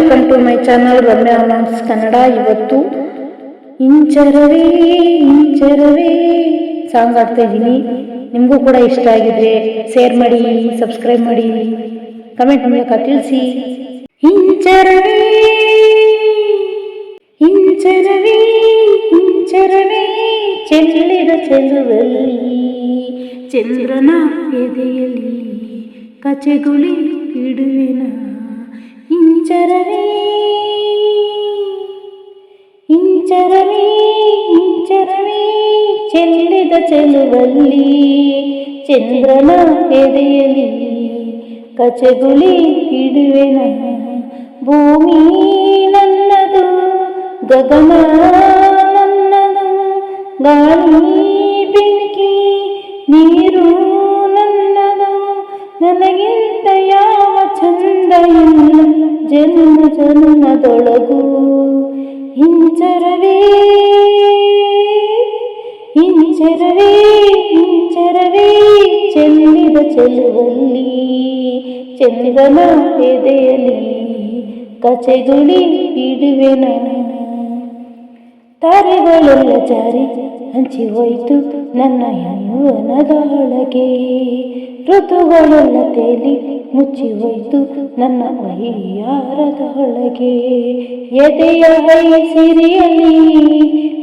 Welcome to my channel Ramya ಅನಾಮ್ಸ್ ಕನ್ನಡ. ಇವತ್ತು ಇಂಚರವೇ ಇಂಚರವೇ ಸಾಂಗ್ ಆಡ್ತಾ ಇದ್ದೀನಿ. ನಿಮಗೂ ಕೂಡ ಇಷ್ಟ ಆಗಿದ್ರೆ ಶೇರ್ ಮಾಡಿ, ಸಬ್ಸ್ಕ್ರೈಬ್ ಮಾಡಿ, ಕಮೆಂಟ್ ಮೂಲಕ ತಿಳಿಸಿ. ಇಂಚರವೇ ಇಂಚರವೇ ಇಂಚರವೇ ಚೆಲ್ಲಿದ ಚೆಲುವಲ್ಲಿ ಚಂದ್ರನ ಎದೆಯಲ್ಲಿ ಕಚೆಗುಳಿ ಇಡುವೆನ. ಇಂಚರವೇ ಇಂಚರವೇ ಇಂಚರವೇ ಚೆಲ್ಲಿದ ಚೆಲುವಲ್ಲಿ ಚಂದ್ರನ ಎದೆಯಲ್ಲಿ ಕಚೆಗುಳಿ ಇಡುವೆನ. ಭೂಮಿ ನನ್ನದು, ಗಗನ ನನ್ನದು, ಗಾಳಿ ಬೆಂಕಿ ನೀರು ನನ್ನದು, ನನಗಿಂತ ಯಾವ ಚಂದ ಇಲ್ಲ ಜನ್ಮ ಜನ್ಮದೊಳಗು. ಇಂಚರವೇ ಇಂಚರವೇ ಇಂಚರವೇ ಚೆಲ್ಲಿದ ಚೆಲುವಲ್ಲಿ ಚಂದ್ರನ ಎದೆಯಲ್ಲಿ ಕಚೆಗುಳಿ ಇಡುವೆನ. ತಾರೆಗಳೆಲ್ಲ ಜಾರಿ ಹಂಚಿ ಹೋಯ್ತು ನನ್ನ ಯೌವನದೊಳಗೆ, ಋತುಗಳೆಲ್ಲ ತೇಲಿ ಮುಚ್ಚಿ ಹೋಯ್ತು ನನ್ನ ವೈಯಾರದೊಳಗೆ. ಎದೆಯ ಸಿರಿಯಲ್ಲಿ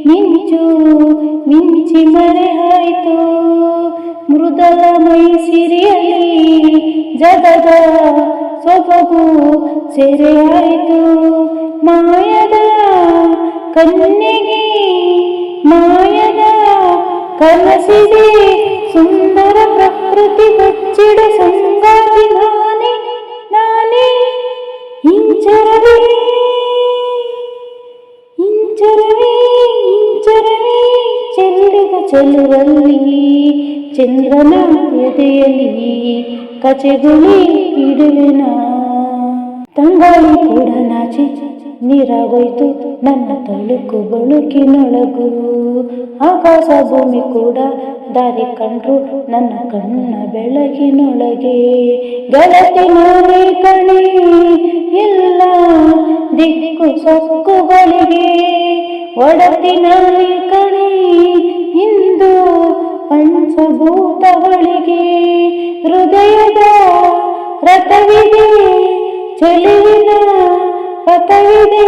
ಮಿಂಚು ಮಿಂಚಿ ಮರೆಯಾಯ್ತು, ಮೃದಲ ಮೈ ಸಿರಿಯಲ್ಲಿ ಜಗದ ಸೊಬಗು ಸೆರೆಯಾಯಿತು. ಮಾಯದ ಕನ್ನೆಗೆ ಮಾಯದ ಕನಸಿದೆ, ಸುಂದರ ಪ್ರಕೃತಿ ಬಚ್ಚಿಡ ಸಂಗಾತಿ ನಾನೇ ನಾನೇ. ಇಂಚರವೇ ಇಂಚರವೇ ಇಂಚರವೇ ಚೆಲ್ಲಿದ ಚೆಲುವಲ್ಲಿ ಚಂದ್ರನ ಎದೆಯಲ್ಲಿ ಕಚೆಗುಳಿ ಇಡುವೆನ. ತಂಗಾಳಿ ಕೂಡ ನಾಚಿ ನೀರಾಗೋಯ್ತು ನನ್ನ ತಳುಕು ಬಳುಕಿನೊಳಗು, ಆಕಾಶ ಭೂಮಿ ಕೂಡ ದಾರಿ ಕಂಡ್ರು ನನ್ನ ಕಣ್ಣ ಬೆಳಗಿನೊಳಗೆ. ಗೆಳತಿ ನಾನೇ ಕಣೆ ಎಲ್ಲ ದಿಕ್ಕು ಸೊಕ್ಕುಗಳಿಗೆ, ಒಡತಿ ನಾನೇ ಕಣೆ ಇಂದು ಪಂಚಭೂತಗಳಿಗೆ. ಹೃದಯದ ರಥವಿದೆ ಚೆಲುವಿನ ಪಥವಿದೆ,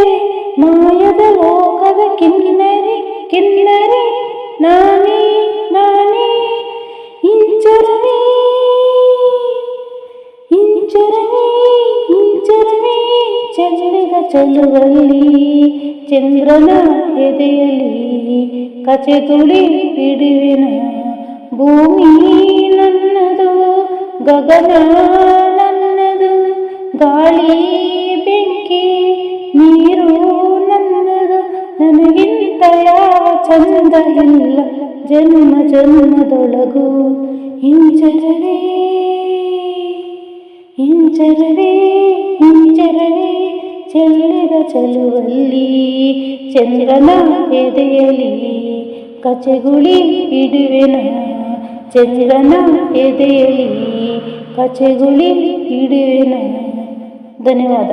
ಮಾಯದ ಲೋಕದ ಕಿನ್ನರಿ ಕಿನ್ನರಿ ನಾನೇ ನಾನೇ. ಇಂಚರವೇ ಇಂಚರವೇ ಇಂಚರವೇ ಚೆಲ್ಲಿದ ಚೆಲುವಲ್ಲಿ ಚಂದ್ರನ ಎದೆಯಲ್ಲಿ ಕಚೆಗುಳಿ ಇಡುವೆನ. ಭೂಮಿ ನನ್ನದು, ಗಗನ ನನ್ನದು, ಗಾಳಿ ಬೆಂಕಿ ನೀರು ನನ್ನದು, ನನಗಿಂತ ಯಾವ ಚಂದ ಇಲ್ಲ ಜನ್ಮ ಜನ್ಮದೊಳಗು. ಇಂಚರವೇ ಇಂಚರವೇ ಇಂಚರವೇ ಚೆಲ್ಲಿದ ಚೆಲುವಲ್ಲಿ ಚಂದ್ರನ ಎದೆಯಲ್ಲಿ ಕಚೆಗುಳಿ ಇಡುವೆನ. ಚಂದ್ರನ ಎದೆಯಲ್ಲಿ ಕಚೆಗುಳಿ ಇಡುವೆನ. ಧನ್ಯವಾದ.